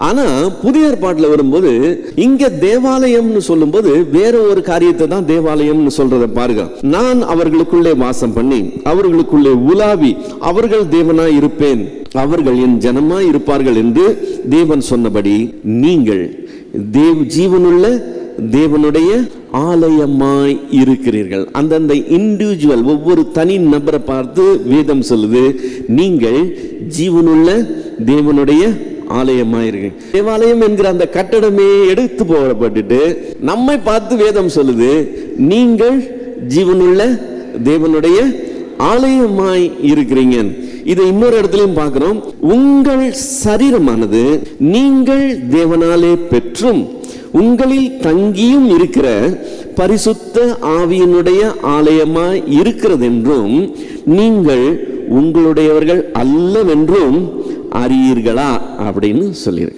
ஆனா புதிய ஏற்பாட்டுல வரும்போது இங்க தேவாலயம்னு சொல்லும்போது வேற ஒரு காரியத்தை தான் தேவாலயம்னு சொல்றத பாருங்க. நான் அவர்களுக்குள்ளே வாசம் பண்ணி அவர்களுக்குள்ளே உலாவி அவர்கள் தேவனாய் இருப்பேன், அவர்கள் என் ஜனமாய் இருப்பார்கள் என்று தேவன் சொன்னபடி நீங்கள் ஜீவனுள்ள தேவனுடைய ஆலயமாய் இருக்கிறீர்கள். அந்தந்த இண்டிவிஜுவல் ஒவ்வொரு தனி நபரை பார்த்து வேதம் சொல்லுது, நீங்கள் ஜீவனுள்ள தேவனுடைய ஆலயமாயிருக்கு. தேவாலயம் என்கிற அந்த கட்டடமே எடுத்து போடப்பட்டுட்டு நம்மை பார்த்து வேதம் சொல்லுது, நீங்கள் ஜீவனுள்ள தேவனுடைய ஆலயமாய் இருக்கிறீங்க. இதை இன்னொரு இடத்துலயும் பார்க்கிறோம். உங்கள் சரீரமானது நீங்கள் தேவனாலே பெற்றும் உங்களில் தங்கியும் இருக்கிற பரிசுத்த ஆவியினுடைய ஆலயமாய் இருக்கிறது என்றும் நீங்கள் உங்களுடையவர்கள் அல்லவென்றும் அறியீர்களா அப்படின்னு சொல்லியிருக்கு.